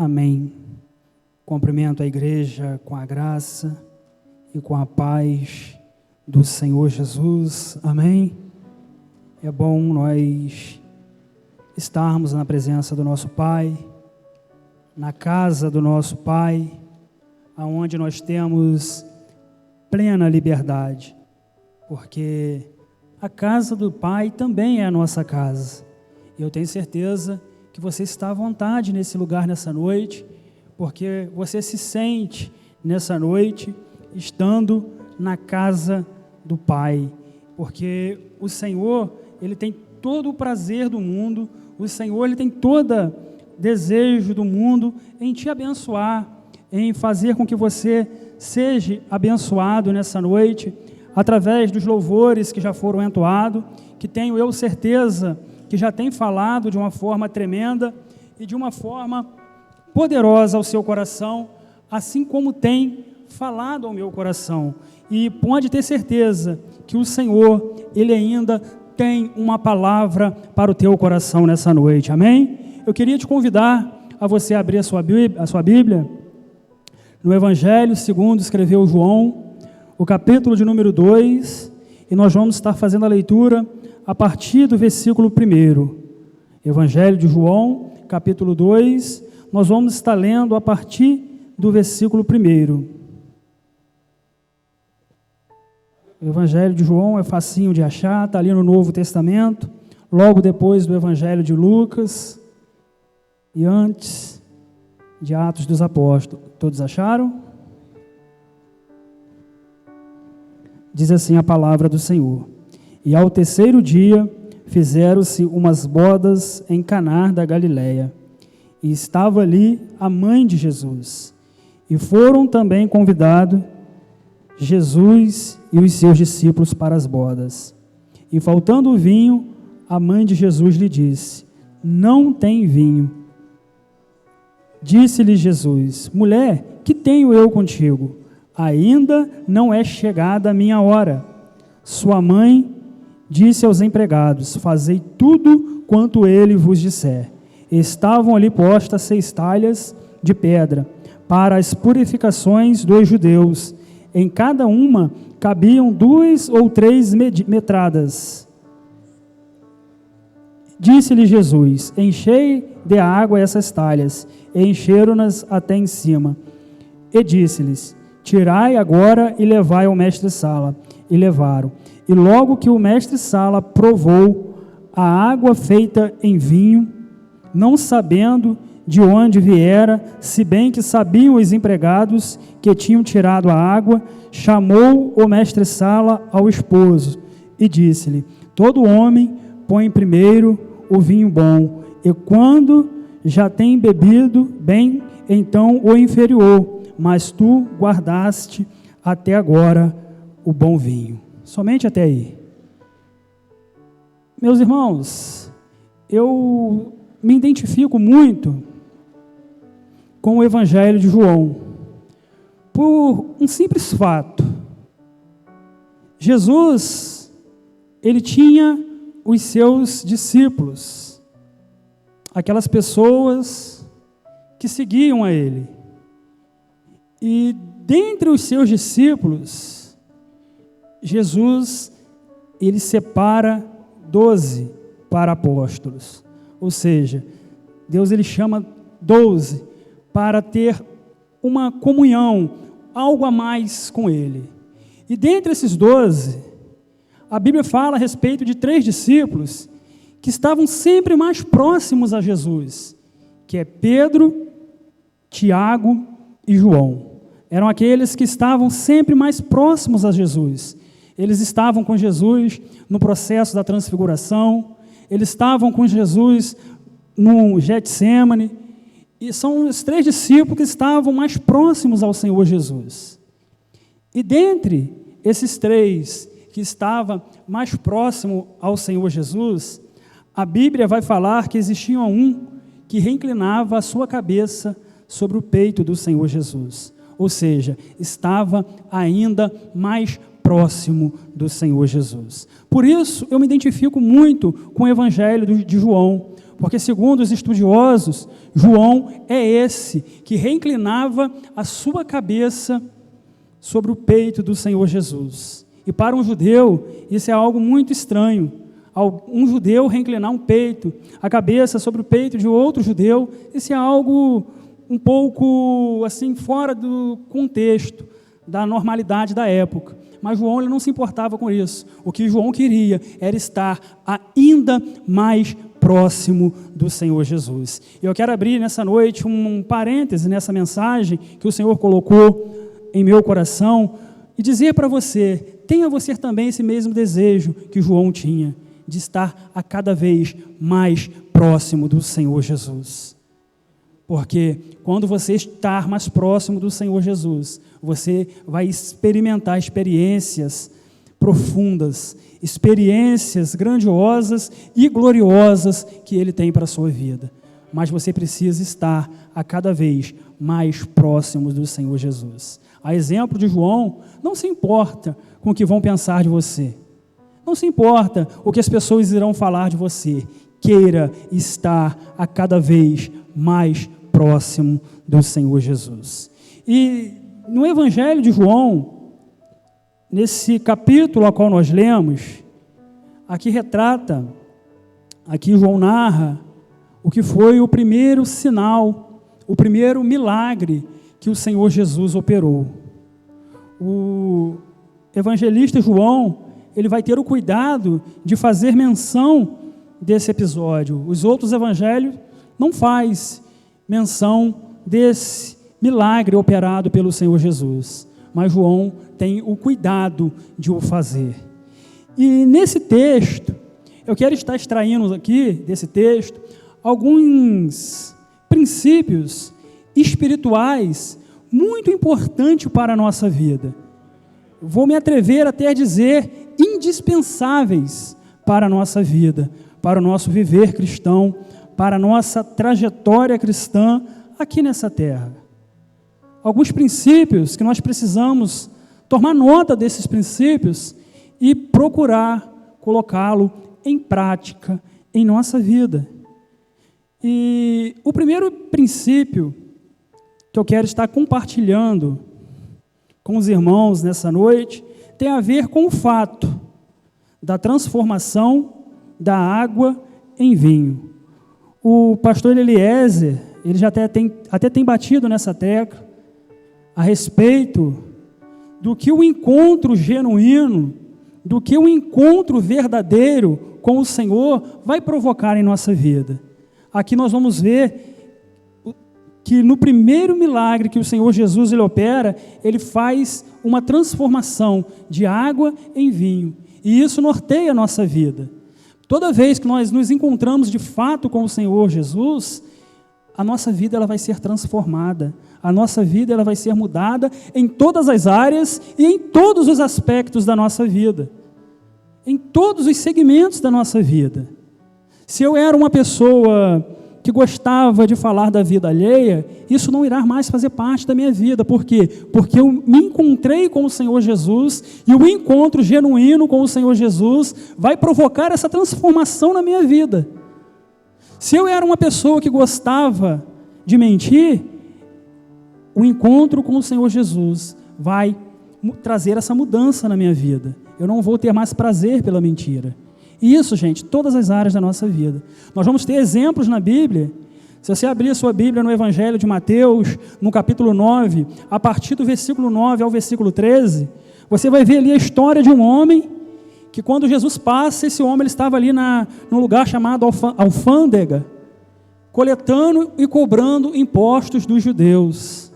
Amém. Cumprimento a igreja com a graça e com a paz do Senhor Jesus. Amém. É bom nós estarmos na presença do nosso Pai, na casa do nosso Pai, aonde nós temos plena liberdade, porque a casa do Pai também é a nossa casa. E eu tenho certeza que você está à vontade nesse lugar, nessa noite, porque você se sente nessa noite estando na casa do Pai, porque o Senhor, Ele tem todo o prazer do mundo, o Senhor, Ele tem todo desejo do mundo em te abençoar, em fazer com que você seja abençoado nessa noite, através dos louvores que já foram entoados, que tenho eu certeza que já tem falado de uma forma tremenda e de uma forma poderosa ao seu coração, assim como tem falado ao meu coração. E pode ter certeza que o Senhor, Ele ainda tem uma palavra para o teu coração nessa noite, amém? Eu queria te convidar a você abrir a sua Bíblia no Evangelho segundo escreveu João, o capítulo de número 2, e nós vamos estar fazendo a leitura a partir do versículo 1. Evangelho de João, capítulo 2, nós vamos estar lendo a partir do versículo 1. O Evangelho de João é facinho de achar, está ali no Novo Testamento, logo depois do Evangelho de Lucas e antes de Atos dos Apóstolos. Todos acharam? Diz assim a palavra do Senhor: E ao terceiro dia fizeram-se umas bodas em Caná da Galileia, e estava ali a mãe de Jesus. E foram também convidados Jesus e os seus discípulos para as bodas. E faltando o vinho, a mãe de Jesus lhe disse: Não tem vinho. Disse-lhe Jesus: Mulher, que tenho eu contigo? Ainda não é chegada a minha hora. Sua mãe disse aos empregados: Fazei tudo quanto ele vos disser. Estavam ali postas 6 talhas de pedra para as purificações dos judeus. Em cada uma cabiam 2 ou 3 metradas. Disse-lhe Jesus: Enchei de água essas talhas. E encheram-nas até em cima. E disse-lhes: Tirai agora e levai ao mestre-sala. E levaram. E logo que o mestre-sala provou a água feita em vinho, não sabendo de onde viera, se bem que sabiam os empregados que tinham tirado a água, chamou o mestre-sala ao esposo e disse-lhe: Todo homem põe primeiro o vinho bom, e quando já tem bebido bem, então o inferior, mas tu guardaste até agora o bom vinho. Somente até aí. Meus irmãos, eu me identifico muito com o Evangelho de João, por um simples fato. Jesus, ele tinha os seus discípulos, aquelas pessoas que seguiam a ele. E dentre os seus discípulos, Jesus, ele separa 12 para apóstolos. Ou seja, Deus ele chama 12 para ter uma comunhão, algo a mais com ele. E dentre esses 12, a Bíblia fala a respeito de 3 discípulos que estavam sempre mais próximos a Jesus, que é Pedro, Tiago e João. Eram aqueles que estavam sempre mais próximos a Jesus. Eles estavam com Jesus no processo da transfiguração, eles estavam com Jesus no Getsêmani, e são os 3 discípulos que estavam mais próximos ao Senhor Jesus. E dentre esses 3 que estavam mais próximos ao Senhor Jesus, a Bíblia vai falar que existia um que reinclinava a sua cabeça sobre o peito do Senhor Jesus. Ou seja, estava ainda mais próximo do Senhor Jesus. Por isso, eu me identifico muito com o Evangelho de João, porque, segundo os estudiosos, João é esse que reinclinava a sua cabeça sobre o peito do Senhor Jesus. E para um judeu, isso é algo muito estranho. Um judeu reinclinar a cabeça sobre o peito de outro judeu, isso é algo um pouco assim fora do contexto, da normalidade da época. Mas João, ele não se importava com isso. O que João queria era estar ainda mais próximo do Senhor Jesus. E eu quero abrir nessa noite um parêntese nessa mensagem que o Senhor colocou em meu coração e dizer para você, tenha você também esse mesmo desejo que João tinha, de estar a cada vez mais próximo do Senhor Jesus. Porque quando você estar mais próximo do Senhor Jesus, você vai experimentar experiências profundas, experiências grandiosas e gloriosas que Ele tem para a sua vida. Mas você precisa estar a cada vez mais próximo do Senhor Jesus. A exemplo de João, não se importa com o que vão pensar de você. Não se importa o que as pessoas irão falar de você. Queira estar a cada vez mais próximo do Senhor Jesus. E no Evangelho de João, nesse capítulo ao qual nós lemos, aqui retrata, aqui João narra o que foi o primeiro sinal, o primeiro milagre que o Senhor Jesus operou. O evangelista João, ele vai ter o cuidado de fazer menção desse episódio. Os outros evangelhos não fazem menção desse milagre operado pelo Senhor Jesus, mas João tem o cuidado de o fazer. E nesse texto, eu quero estar extraindo aqui desse texto alguns princípios espirituais muito importantes para a nossa vida. Vou me atrever até a dizer indispensáveis para a nossa vida, para o nosso viver cristão, para a nossa trajetória cristã aqui nessa terra. Alguns princípios que nós precisamos tomar nota desses princípios e procurar colocá-lo em prática em nossa vida. E o primeiro princípio que eu quero estar compartilhando com os irmãos nessa noite tem a ver com o fato da transformação da água em vinho. O pastor Eliezer, ele já até tem batido nessa tecla a respeito do que o encontro genuíno, do que o encontro verdadeiro com o Senhor vai provocar em nossa vida. Aqui nós vamos ver que no primeiro milagre que o Senhor Jesus ele opera, ele faz uma transformação de água em vinho. E isso norteia a nossa vida. Toda vez que nós nos encontramos de fato com o Senhor Jesus, a nossa vida ela vai ser transformada. A nossa vida ela vai ser mudada em todas as áreas e em todos os aspectos da nossa vida. Em todos os segmentos da nossa vida. Se eu era uma pessoa que gostava de falar da vida alheia, isso não irá mais fazer parte da minha vida. Por quê? Porque eu me encontrei com o Senhor Jesus e o encontro genuíno com o Senhor Jesus vai provocar essa transformação na minha vida. Se eu era uma pessoa que gostava de mentir, o encontro com o Senhor Jesus vai trazer essa mudança na minha vida. Eu não vou ter mais prazer pela mentira. E isso, gente, todas as áreas da nossa vida. Nós vamos ter exemplos na Bíblia. Se você abrir a sua Bíblia no Evangelho de Mateus, no capítulo 9, a partir do versículo 9 ao versículo 13, você vai ver ali a história de um homem, que quando Jesus passa, esse homem ele estava ali num lugar chamado alfândega, coletando e cobrando impostos dos judeus.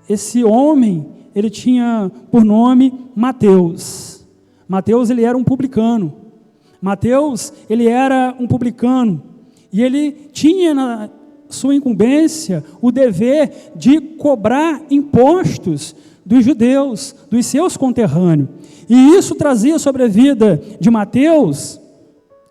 Esse homem, ele tinha por nome Mateus. Mateus, ele era um publicano. Mateus, ele era um publicano e ele tinha na sua incumbência o dever de cobrar impostos dos judeus, dos seus conterrâneos. E isso trazia sobre a vida de Mateus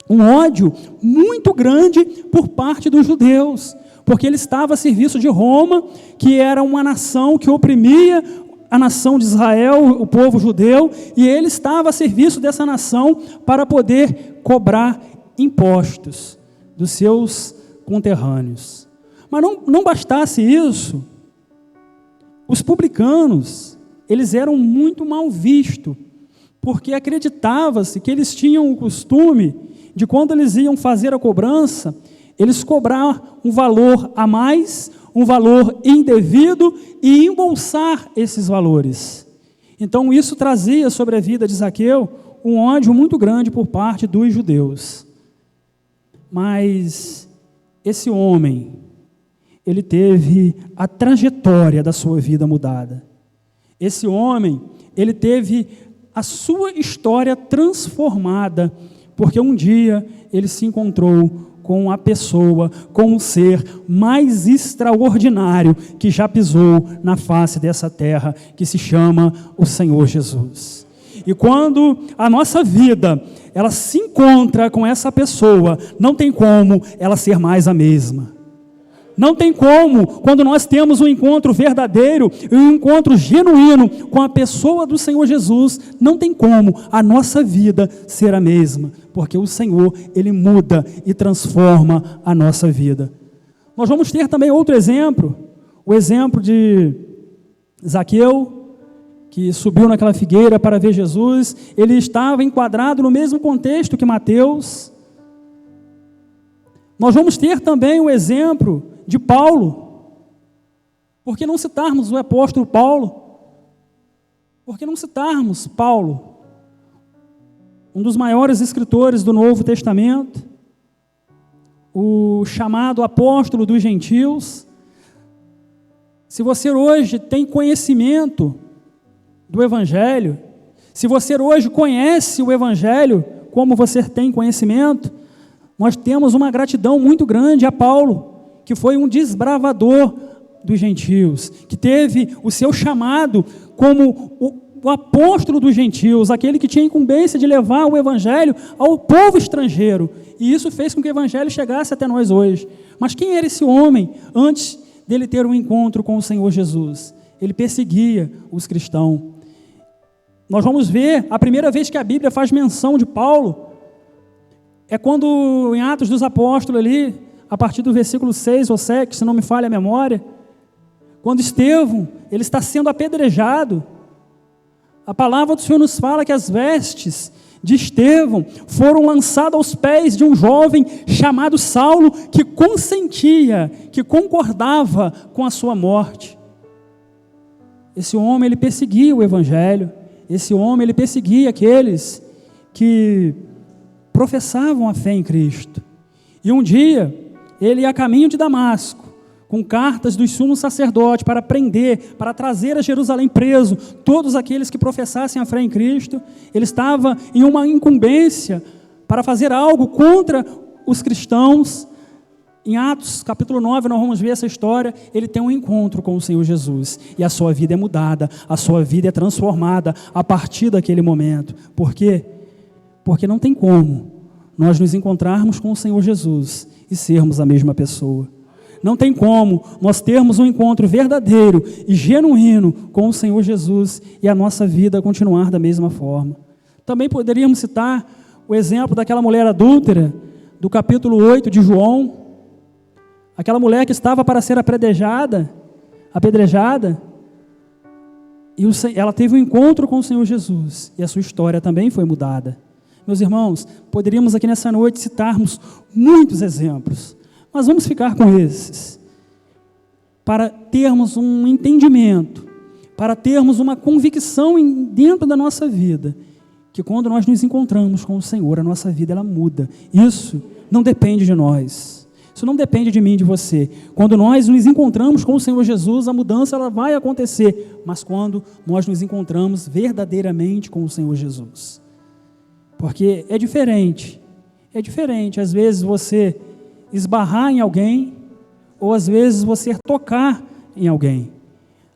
um ódio muito grande por parte dos judeus, porque ele estava a serviço de Roma, que era uma nação que oprimia a nação de Israel, o povo judeu, e ele estava a serviço dessa nação para poder cobrar impostos dos seus conterrâneos. Mas não bastasse isso, os publicanos, eles eram muito mal vistos, porque acreditava-se que eles tinham o costume de, quando eles iam fazer a cobrança, eles cobrar um valor a mais, um valor indevido, e embolsar esses valores. Então isso trazia sobre a vida de Zaqueu um ódio muito grande por parte dos judeus. Mas esse homem, ele teve a trajetória da sua vida mudada. Esse homem, ele teve a sua história transformada, porque um dia ele se encontrou com a pessoa, com o ser mais extraordinário que já pisou na face dessa terra, que se chama o Senhor Jesus. E quando a nossa vida, ela se encontra com essa pessoa, não tem como ela ser mais a mesma. Não tem como, quando nós temos um encontro verdadeiro, um encontro genuíno com a pessoa do Senhor Jesus, não tem como a nossa vida ser a mesma, porque o Senhor, Ele muda e transforma a nossa vida. Nós vamos ter também outro exemplo, o exemplo de Zaqueu, que subiu naquela figueira para ver Jesus. Ele estava enquadrado no mesmo contexto que Mateus. Nós vamos ter também o exemplo de Paulo. Por que não citarmos o apóstolo Paulo? Por que não citarmos Paulo, um dos maiores escritores do Novo Testamento, o chamado apóstolo dos gentios? Se você hoje tem conhecimento do Evangelho, se você hoje conhece o Evangelho como você tem conhecimento, nós temos uma gratidão muito grande a Paulo, que foi um desbravador dos gentios, que teve o seu chamado como o apóstolo dos gentios, aquele que tinha a incumbência de levar o evangelho ao povo estrangeiro, e isso fez com que o evangelho chegasse até nós hoje. Mas quem era esse homem antes dele ter um encontro com o Senhor Jesus? Ele perseguia os cristãos. Nós vamos ver, a primeira vez que a Bíblia faz menção de Paulo, é quando em Atos dos Apóstolos ali, a partir do versículo 6 ou 7, se não me falha a memória, quando Estevão, ele está sendo apedrejado, a palavra do Senhor nos fala que as vestes de Estevão foram lançadas aos pés de um jovem chamado Saulo, que consentia, que concordava com a sua morte. Esse homem, ele perseguia o evangelho, esse homem, ele perseguia aqueles que professavam a fé em Cristo. E um dia, ele ia a caminho de Damasco, com cartas dos sumos sacerdotes para prender, para trazer a Jerusalém preso todos aqueles que professassem a fé em Cristo. Ele estava em uma incumbência para fazer algo contra os cristãos. Em Atos capítulo 9, nós vamos ver essa história. Ele tem um encontro com o Senhor Jesus, e a sua vida é mudada, a sua vida é transformada a partir daquele momento. Por quê? Porque não tem como nós nos encontrarmos com o Senhor Jesus e sermos a mesma pessoa. Não tem como nós termos um encontro verdadeiro e genuíno com o Senhor Jesus e a nossa vida continuar da mesma forma. Também poderíamos citar o exemplo daquela mulher adúltera, do capítulo 8 de João, aquela mulher que estava para ser apedrejada, e ela teve um encontro com o Senhor Jesus, e a sua história também foi mudada. Meus irmãos, poderíamos aqui nessa noite citarmos muitos exemplos, mas vamos ficar com esses, para termos um entendimento, para termos uma convicção dentro da nossa vida, que quando nós nos encontramos com o Senhor, a nossa vida ela muda. Isso não depende de nós, isso não depende de mim e de você. Quando nós nos encontramos com o Senhor Jesus, a mudança ela vai acontecer, mas quando nós nos encontramos verdadeiramente com o Senhor Jesus. Porque é diferente, às vezes você esbarrar em alguém, ou às vezes você tocar em alguém.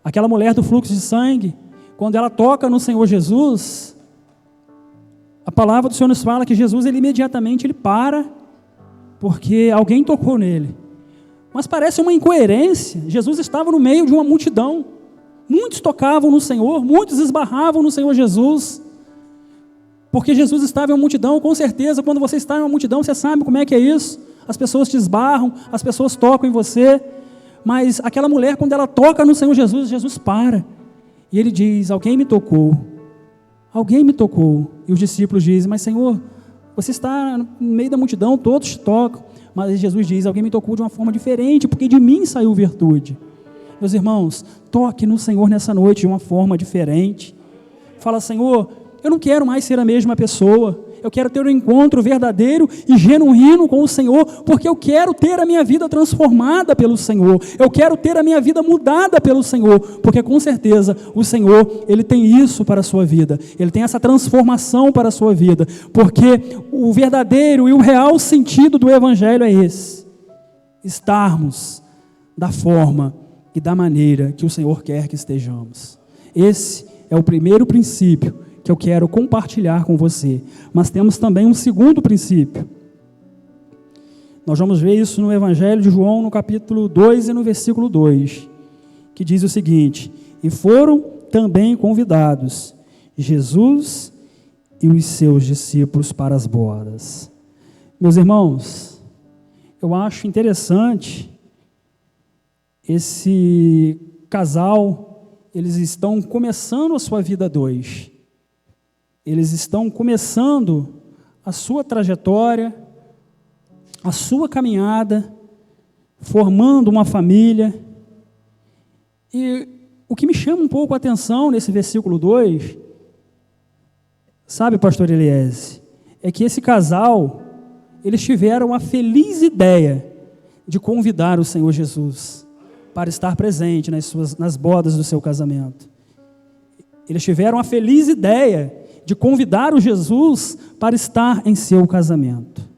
Aquela mulher do fluxo de sangue, quando ela toca no Senhor Jesus, a palavra do Senhor nos fala que Jesus, ele imediatamente ele para, porque alguém tocou nele. Mas parece uma incoerência. Jesus estava no meio de uma multidão, Muitos tocavam no Senhor, muitos esbarravam no Senhor Jesus, porque Jesus estava em uma multidão. Com certeza, quando você está em uma multidão, você sabe como é que é isso. As pessoas te esbarram, as pessoas tocam em você, mas aquela mulher, quando ela toca no Senhor Jesus, Jesus para, e ele diz: alguém me tocou, alguém me tocou. E os discípulos dizem: mas Senhor, você está no meio da multidão, todos te tocam. Mas Jesus diz: alguém me tocou de uma forma diferente, porque de mim saiu virtude. Meus irmãos, toque no Senhor nessa noite de uma forma diferente. Fala: Senhor, eu não quero mais ser a mesma pessoa, eu quero ter um encontro verdadeiro e genuíno com o Senhor, porque eu quero ter a minha vida transformada pelo Senhor, eu quero ter a minha vida mudada pelo Senhor, porque com certeza o Senhor, Ele tem isso para a sua vida, Ele tem essa transformação para a sua vida, porque o verdadeiro e o real sentido do Evangelho é esse: estarmos da forma e da maneira que o Senhor quer que estejamos. Esse é o primeiro princípio que eu quero compartilhar com você. Mas temos também um segundo princípio. Nós vamos ver isso no Evangelho de João, no capítulo 2 e no versículo 2, que diz o seguinte: e foram também convidados Jesus e os seus discípulos para as bodas. Meus irmãos, eu acho interessante esse casal, eles estão começando a sua vida a dois. Eles estão começando a sua trajetória, a sua caminhada, formando uma família. E o que me chama um pouco a atenção nesse versículo 2, sabe, pastor Eliese, é que esse casal, eles tiveram a feliz ideia de convidar o Senhor Jesus para estar presente nas bodas do seu casamento. Eles tiveram a feliz ideia de convidar o Jesus para estar em seu casamento.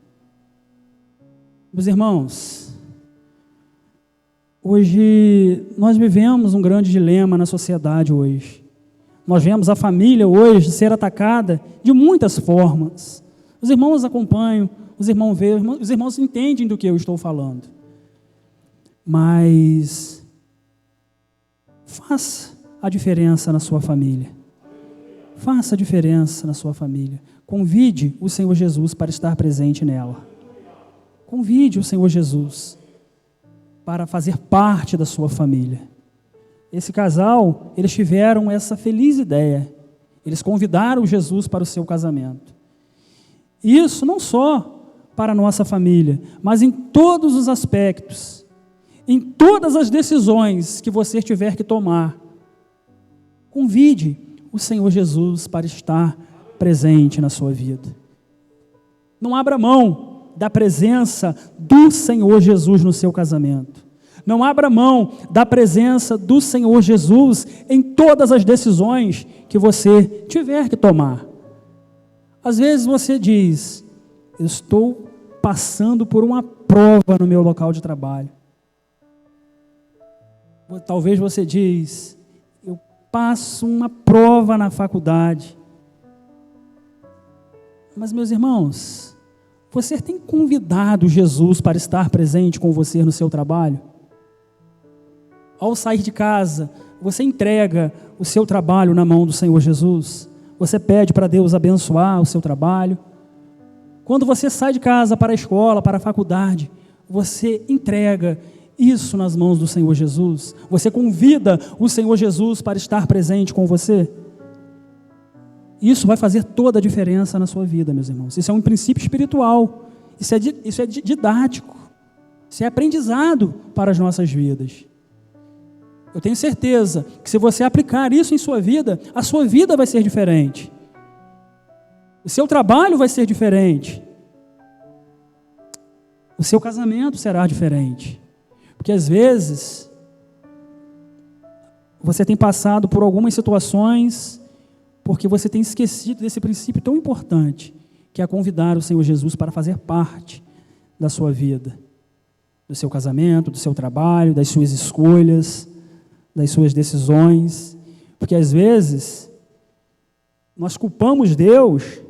Meus irmãos, hoje nós vivemos um grande dilema na sociedade hoje. Nós vemos a família hoje ser atacada de muitas formas. Os irmãos acompanham, os irmãos veem, os irmãos entendem do que eu estou falando. Mas faça a diferença na sua família. Faça a diferença na sua família. Convide o Senhor Jesus para estar presente nela. Convide o Senhor Jesus para fazer parte da sua família. Esse casal, eles tiveram essa feliz ideia. Eles convidaram Jesus para o seu casamento. E isso não só para a nossa família, mas em todos os aspectos, em todas as decisões que você tiver que tomar. Convide o Senhor Jesus para estar presente na sua vida. Não abra mão da presença do Senhor Jesus no seu casamento. Não abra mão da presença do Senhor Jesus em todas as decisões que você tiver que tomar. Às vezes você diz: eu estou passando por uma prova no meu local de trabalho. Talvez você diz: eu passo uma prova na faculdade. Mas, meus irmãos, você tem convidado Jesus para estar presente com você no seu trabalho? Ao sair de casa, você entrega o seu trabalho na mão do Senhor Jesus? Você pede para Deus abençoar o seu trabalho? Quando você sai de casa para a escola, para a faculdade, você entrega isso nas mãos do Senhor Jesus? Você convida o Senhor Jesus para estar presente com você? Isso vai fazer toda a diferença na sua vida, meus irmãos. Isso é um princípio espiritual. Isso é didático. Isso é aprendizado para as nossas vidas. Eu tenho certeza que se você aplicar isso em sua vida, a sua vida vai ser diferente. O seu trabalho vai ser diferente. O seu casamento será diferente. Porque às vezes você tem passado por algumas situações porque você tem esquecido desse princípio tão importante, que é convidar o Senhor Jesus para fazer parte da sua vida, do seu casamento, do seu trabalho, das suas escolhas, das suas decisões. Porque às vezes nós culpamos Deus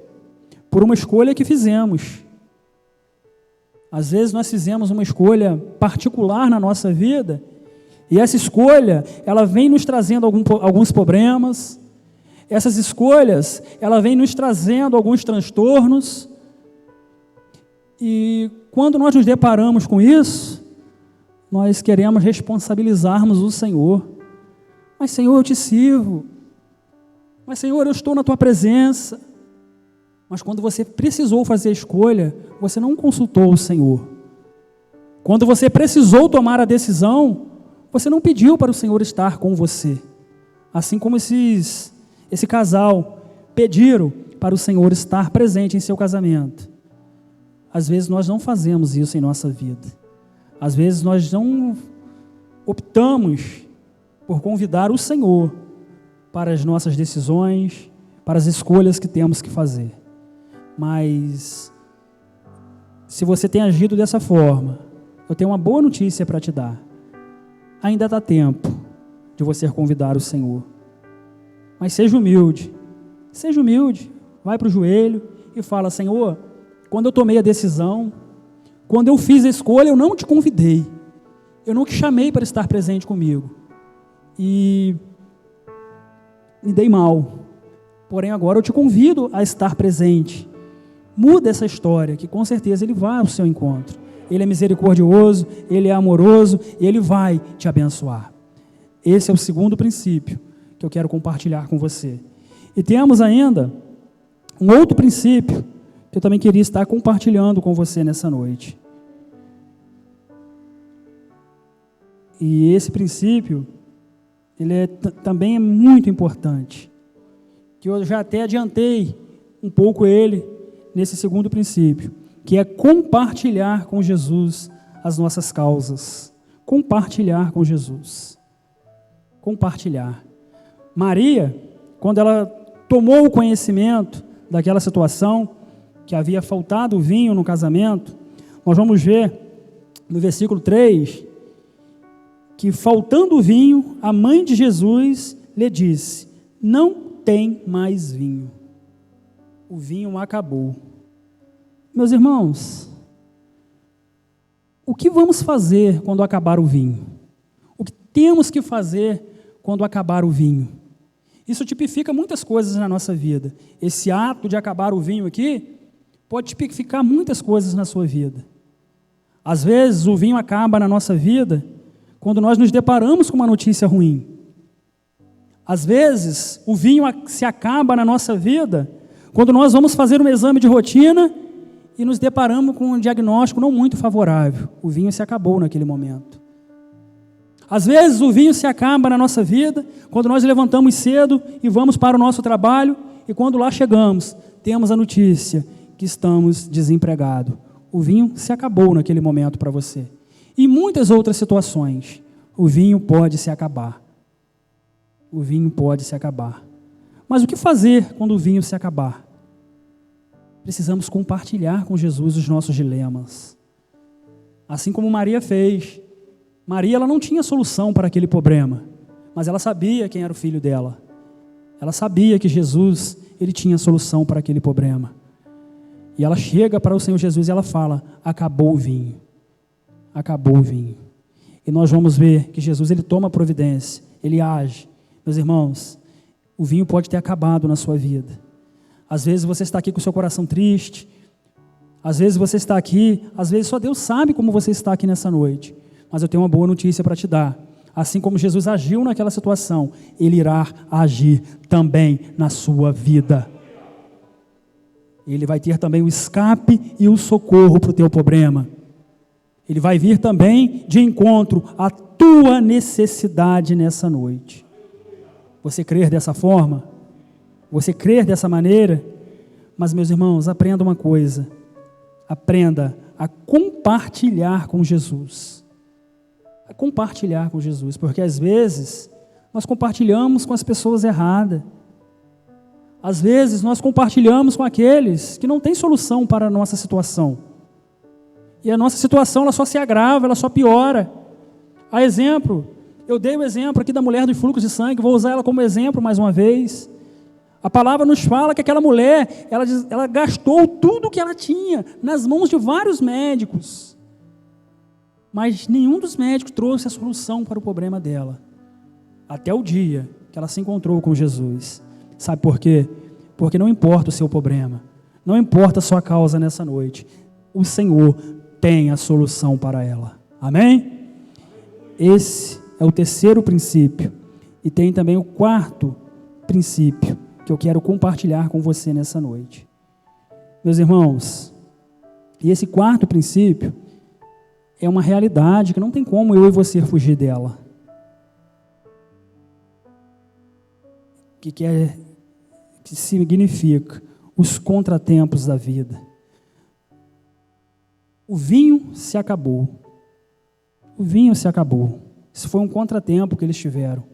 por uma escolha que fizemos. Às vezes nós fizemos uma escolha particular na nossa vida E essa escolha, ela vem nos trazendo alguns problemas. Essas escolhas, ela vem nos trazendo alguns transtornos. E quando nós nos deparamos com isso, nós queremos responsabilizarmos o Senhor. Mas, Senhor, eu te sirvo. Mas, Senhor, eu estou na tua presença. Mas quando você precisou fazer a escolha, você não consultou o Senhor. Quando você precisou tomar a decisão, você não pediu para o Senhor estar com você. Assim como esse casal pediram para o Senhor estar presente em seu casamento. Às vezes nós não fazemos isso em nossa vida. Às vezes nós não optamos por convidar o Senhor para as nossas decisões, para as escolhas que temos que fazer. Mas, se você tem agido dessa forma, eu tenho uma boa notícia para te dar. Ainda dá tempo de você convidar o Senhor. Mas seja humilde, vai para o joelho e fala: Senhor, quando eu tomei a decisão, quando eu fiz a escolha, eu não te convidei, eu não te chamei para estar presente comigo, e me dei mal, porém agora eu te convido a estar presente. Muda essa história, que com certeza Ele vai ao seu encontro. Ele é misericordioso, Ele é amoroso, e Ele vai te abençoar. Esse é o segundo princípio que eu quero compartilhar com você. E temos ainda um outro princípio que eu também queria estar compartilhando com você nessa noite. E esse princípio, ele também é muito importante, que eu já até adiantei um pouco ele nesse segundo princípio, que é compartilhar com Jesus as nossas causas. Compartilhar com Jesus. Compartilhar. Maria, quando ela tomou o conhecimento daquela situação, que havia faltado o vinho no casamento, nós vamos ver no versículo 3, que faltando o vinho, a mãe de Jesus lhe disse: não tem mais vinho. O vinho acabou. Meus irmãos, o que vamos fazer quando acabar o vinho? O que temos que fazer quando acabar o vinho? Isso tipifica muitas coisas na nossa vida. Esse ato de acabar o vinho aqui pode tipificar muitas coisas na sua vida. Às vezes o vinho acaba na nossa vida quando nós nos deparamos com uma notícia ruim. Às vezes o vinho se acaba na nossa vida quando nós vamos fazer um exame de rotina e nos deparamos com um diagnóstico não muito favorável. O vinho se acabou naquele momento. Às vezes o vinho se acaba na nossa vida quando nós levantamos cedo e vamos para o nosso trabalho, e quando lá chegamos, temos a notícia que estamos desempregados. O vinho se acabou naquele momento para você. E muitas outras situações, o vinho pode se acabar. O vinho pode se acabar. Mas o que fazer quando o vinho se acabar? Precisamos compartilhar com Jesus os nossos dilemas. Assim como Maria fez. Maria, ela não tinha solução para aquele problema, mas ela sabia quem era o filho dela. Ela sabia que Jesus, ele tinha solução para aquele problema. E ela chega para o Senhor Jesus e ela fala: acabou o vinho. Acabou o vinho. E nós vamos ver que Jesus, ele toma providência, ele age. Meus irmãos, o vinho pode ter acabado na sua vida. Às vezes você está aqui com o seu coração triste, às vezes você está aqui, às vezes só Deus sabe como você está aqui nessa noite. Mas eu tenho uma boa notícia para te dar. Assim como Jesus agiu naquela situação, Ele irá agir também na sua vida. Ele vai ter também o escape e o socorro para o teu problema. Ele vai vir também de encontro à tua necessidade nessa noite. Você crer dessa forma? Você crer dessa maneira? Mas, meus irmãos, aprenda uma coisa. Aprenda a compartilhar com Jesus. A compartilhar com Jesus, porque às vezes nós compartilhamos com as pessoas erradas. Às vezes nós compartilhamos com aqueles que não têm solução para a nossa situação. E a nossa situação, ela só se agrava, ela só piora. A exemplo, eu dei o exemplo aqui da mulher dos fluxos de sangue, vou usar ela como exemplo mais uma vez. A palavra nos fala que aquela mulher, ela gastou tudo que ela tinha nas mãos de vários médicos. mas nenhum dos médicos trouxe a solução para o problema dela, até o dia que ela se encontrou com Jesus. Sabe por quê? Porque não importa o seu problema, não importa a sua causa nessa noite, o Senhor tem a solução para ela. Amém? Esse é o terceiro princípio. E tem também o quarto princípio que eu quero compartilhar com você nessa noite. Meus irmãos, e esse quarto princípio é uma realidade que não tem como eu e você fugir dela. Que significa os contratempos da vida. O vinho se acabou. O vinho se acabou. Isso foi um contratempo que eles tiveram.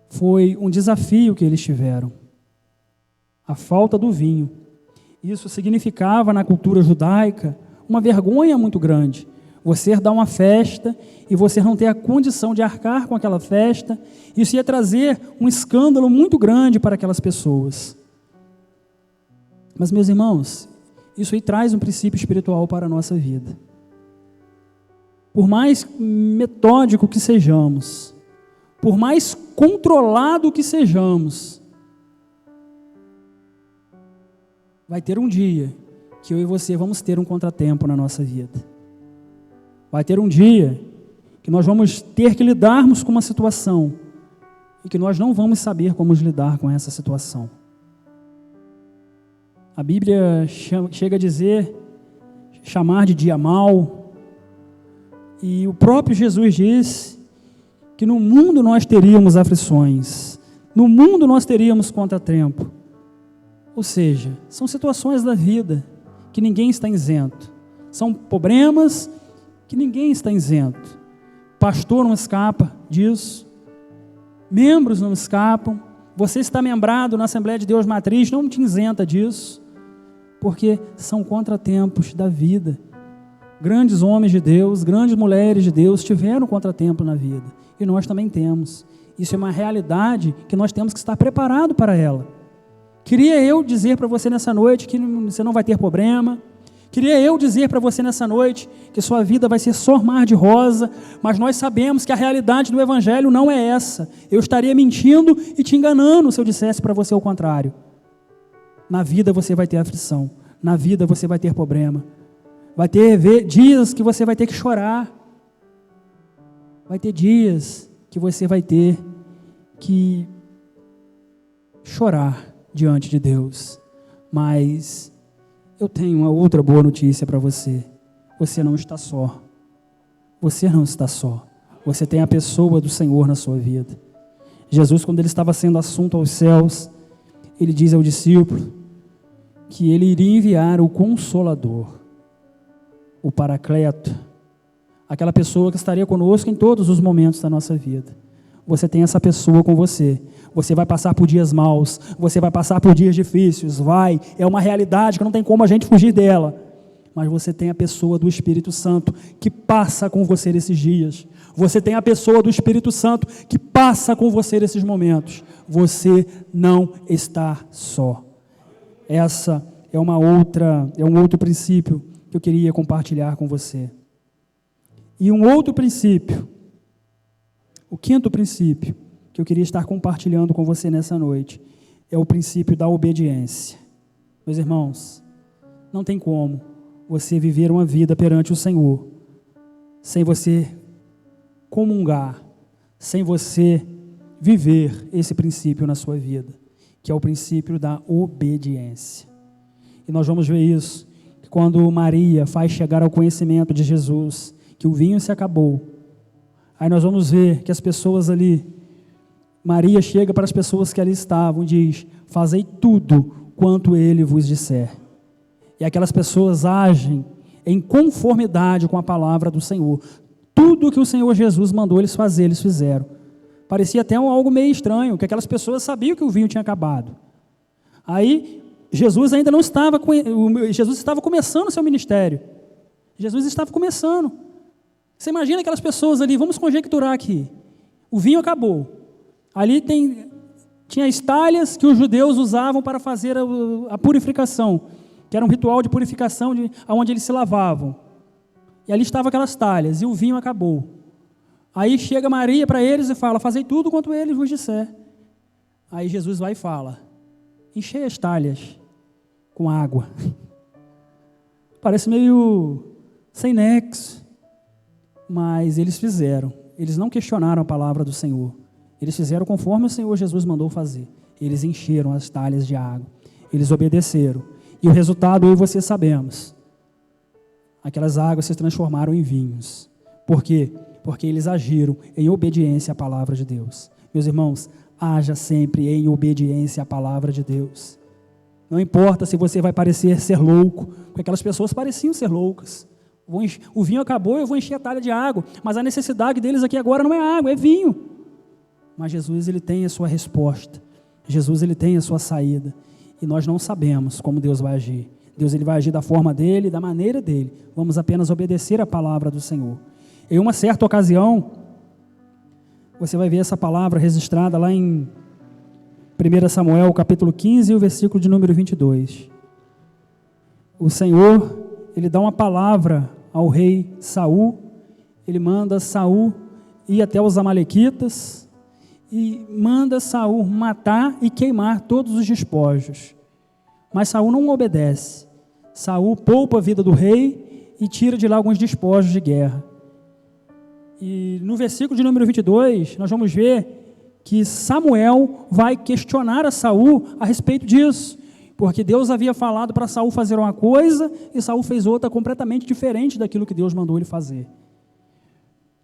Foi um desafio que eles tiveram. A falta do vinho. Isso significava na cultura judaica uma vergonha muito grande. Você dar uma festa e você não ter a condição de arcar com aquela festa, isso ia trazer um escândalo muito grande para aquelas pessoas. Mas, meus irmãos, isso aí traz um princípio espiritual para a nossa vida. Por mais metódico que sejamos, por mais controlado que sejamos, vai ter um dia que eu e você vamos ter um contratempo na nossa vida. Vai ter um dia que nós vamos ter que lidarmos com uma situação e que nós não vamos saber como lidar com essa situação. A Bíblia chega a dizer, chamar de dia mau, e o próprio Jesus diz que no mundo nós teríamos aflições, no mundo nós teríamos contratempo. Ou seja, são situações da vida que ninguém está isento, são problemas que ninguém está isento. Pastor não escapa disso, membros não escapam, você está membrado na Assembleia de Deus Matriz, não te isenta disso, porque são contratempos da vida. Grandes homens de Deus, grandes mulheres de Deus tiveram contratempo na vida, e nós também temos. Isso é uma realidade que nós temos que estar preparado para ela. Queria eu dizer para você nessa noite que você não vai ter problema. Queria eu dizer para você nessa noite que sua vida vai ser só mar de rosa, mas nós sabemos que a realidade do Evangelho não é essa. Eu estaria mentindo e te enganando se eu dissesse para você o contrário. Na vida você vai ter aflição, na vida você vai ter problema, vai ter dias que você vai ter que chorar, vai ter dias que você vai ter que chorar diante de Deus, mas eu tenho uma outra boa notícia para você. Você não está só. Você não está só. Você tem a pessoa do Senhor na sua vida. Jesus, quando ele estava sendo assunto aos céus, ele diz ao discípulo que ele iria enviar o Consolador, o Paracleto, aquela pessoa que estaria conosco em todos os momentos da nossa vida. Você tem essa pessoa com você. Você vai passar por dias maus, você vai passar por dias difíceis, é uma realidade que não tem como a gente fugir dela. Mas você tem a pessoa do Espírito Santo que passa com você nesses dias. Você tem a pessoa do Espírito Santo que passa com você nesses momentos. Você não está só. Essa é um outro princípio que eu queria compartilhar com você. E um outro princípio, o quinto princípio, que eu queria estar compartilhando com você nessa noite, é o princípio da obediência. Meus irmãos, não tem como você viver uma vida perante o Senhor sem você comungar, sem você viver esse princípio na sua vida, que é o princípio da obediência. E nós vamos ver isso, que quando Maria faz chegar ao conhecimento de Jesus, que o vinho se acabou, aí nós vamos ver que as pessoas ali, Maria chega para as pessoas que ali estavam e diz: fazei tudo quanto ele vos disser. E aquelas pessoas agem em conformidade com a palavra do Senhor. Tudo que o Senhor Jesus mandou eles fazer, eles fizeram. Parecia até algo meio estranho, que aquelas pessoas sabiam que o vinho tinha acabado. Aí, Jesus ainda não estava, Jesus estava começando o seu ministério. Jesus estava começando. Você imagina aquelas pessoas ali, vamos conjecturar aqui. O vinho acabou. Ali tinha as talhas que os judeus usavam para fazer a purificação, que era um ritual de purificação onde eles se lavavam. E ali estavam aquelas talhas, e o vinho acabou. Aí chega Maria para eles e fala: fazei tudo quanto ele vos disser. Aí Jesus vai e fala: enchei as talhas com água. Parece meio sem nexo, mas eles fizeram. Eles não questionaram a palavra do Senhor. Eles fizeram conforme o Senhor Jesus mandou fazer. Eles encheram as talhas de água. Eles obedeceram. E o resultado eu e você sabemos. Aquelas águas se transformaram em vinhos. Por quê? Porque eles agiram em obediência à palavra de Deus. Meus irmãos, haja sempre em obediência à palavra de Deus. Não importa se você vai parecer ser louco, porque aquelas pessoas pareciam ser loucas. O vinho acabou, eu vou encher a talha de água, mas a necessidade deles aqui agora não é água, é vinho. Mas Jesus, ele tem a sua resposta. Jesus, ele tem a sua saída. E nós não sabemos como Deus vai agir. Deus, ele vai agir da forma dele, da maneira dele. Vamos apenas obedecer a palavra do Senhor. Em uma certa ocasião, você vai ver essa palavra registrada lá em 1 Samuel, capítulo 15, o versículo de número 22. O Senhor, ele dá uma palavra ao rei Saul. Ele manda Saul ir até os amalequitas e manda Saul matar e queimar todos os despojos. Mas Saul não obedece. Saul poupa a vida do rei e tira de lá alguns despojos de guerra. E no versículo de número 22, nós vamos ver que Samuel vai questionar a Saul a respeito disso, porque Deus havia falado para Saul fazer uma coisa e Saul fez outra completamente diferente daquilo que Deus mandou ele fazer.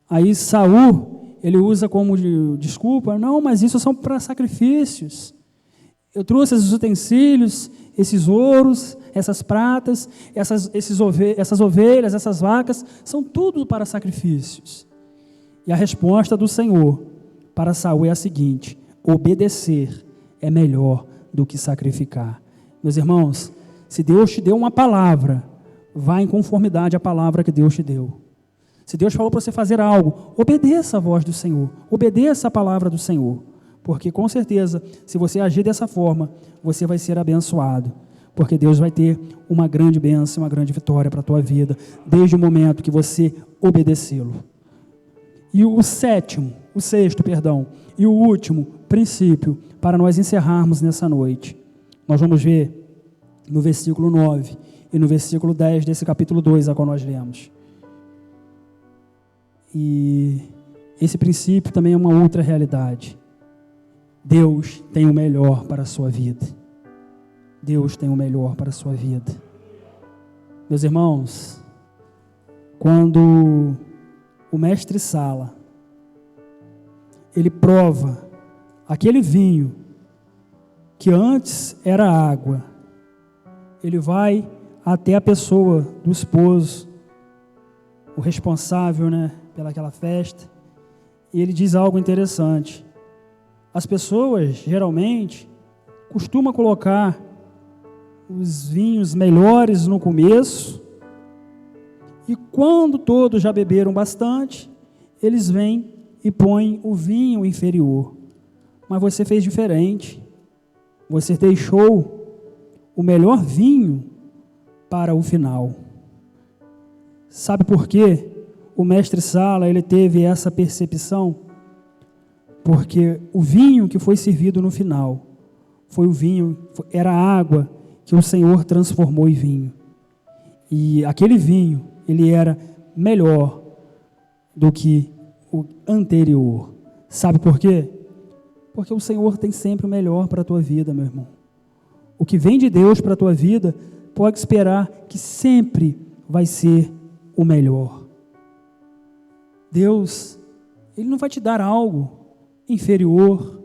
Aí Saul, ele usa como desculpa: não, mas isso são para sacrifícios. Eu trouxe esses utensílios, esses ouros, essas pratas, essas ovelhas, essas vacas, são tudo para sacrifícios. E a resposta do Senhor para Saul é a seguinte: obedecer é melhor do que sacrificar. Meus irmãos, se Deus te deu uma palavra, vá em conformidade à palavra que Deus te deu. Se Deus falou para você fazer algo, obedeça a voz do Senhor, obedeça a palavra do Senhor, porque com certeza, se você agir dessa forma, você vai ser abençoado, porque Deus vai ter uma grande bênção, uma grande vitória para a tua vida, desde o momento que você obedecê-lo. E o sexto e o último princípio, para nós encerrarmos nessa noite, nós vamos ver no versículo 9 e no versículo 10 desse capítulo 2, a qual nós lemos. E esse princípio também é uma outra realidade. Deus tem o melhor para a sua vida. Deus tem o melhor para a sua vida. Meus irmãos, quando o mestre Sala, ele prova aquele vinho que antes era água, ele vai até a pessoa do esposo, o responsável, pelaquela festa, e ele diz algo interessante. As pessoas, geralmente, costumam colocar os vinhos melhores no começo, e quando todos já beberam bastante, eles vêm e põem o vinho inferior. Mas você fez diferente. Você deixou o melhor vinho para o final. Sabe por quê? O mestre Sala, ele teve essa percepção, porque o vinho que foi servido no final foi o vinho, era a água que o Senhor transformou em vinho. E aquele vinho, ele era melhor do que o anterior. Sabe por quê? Porque o Senhor tem sempre o melhor para a tua vida, meu irmão. O que vem de Deus para a tua vida, pode esperar que sempre vai ser o melhor. Deus, Ele não vai te dar algo inferior.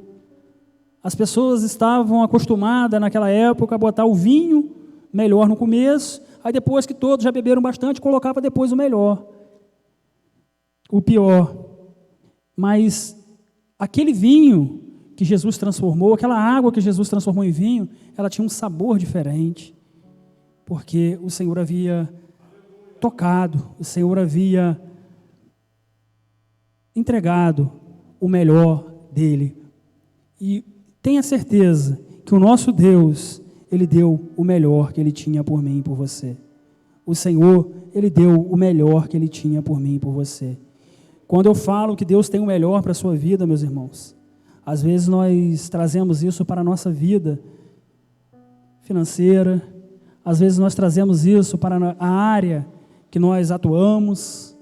As pessoas estavam acostumadas naquela época a botar o vinho melhor no começo, aí depois que todos já beberam bastante, colocava depois o melhor, o pior. Mas aquele vinho que Jesus transformou, aquela água que Jesus transformou em vinho, ela tinha um sabor diferente, porque o Senhor havia tocado, o Senhor havia entregado o melhor dele. E tenha certeza que o nosso Deus, Ele deu o melhor que Ele tinha por mim e por você. O Senhor, Ele deu o melhor que Ele tinha por mim e por você. Quando eu falo que Deus tem o melhor para a sua vida, meus irmãos, às vezes nós trazemos isso para a nossa vida financeira, às vezes nós trazemos isso para a área que nós atuamos,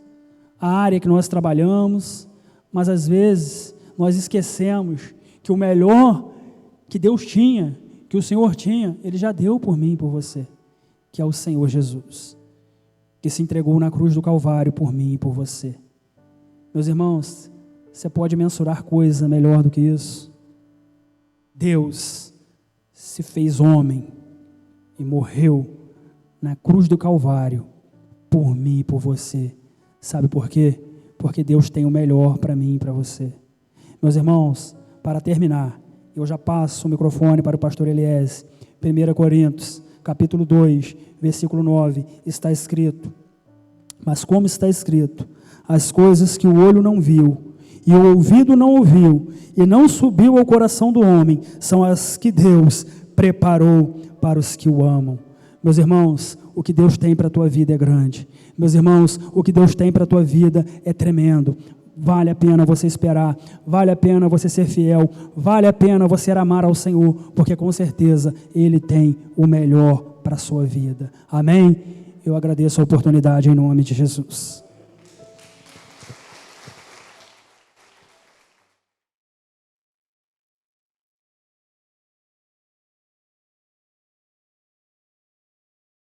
a área que nós trabalhamos, mas às vezes nós esquecemos que o melhor que Deus tinha, que o Senhor tinha, Ele já deu por mim e por você, que é o Senhor Jesus, que se entregou na cruz do Calvário por mim e por você. Meus irmãos, você pode mensurar coisa melhor do que isso? Deus se fez homem e morreu na cruz do Calvário por mim e por você. Sabe por quê? Porque Deus tem o melhor para mim e para você. Meus irmãos, para terminar, eu já passo o microfone para o pastor Eliés. 1 Coríntios, capítulo 2, versículo 9, está escrito: mas como está escrito, as coisas que o olho não viu, e o ouvido não ouviu, e não subiu ao coração do homem, são as que Deus preparou para os que o amam. Meus irmãos, o que Deus tem para a tua vida é grande. Meus irmãos, o que Deus tem para a tua vida é tremendo. Vale a pena você esperar, vale a pena você ser fiel, vale a pena você amar ao Senhor, porque com certeza Ele tem o melhor para a sua vida. Amém? Eu agradeço a oportunidade em nome de Jesus.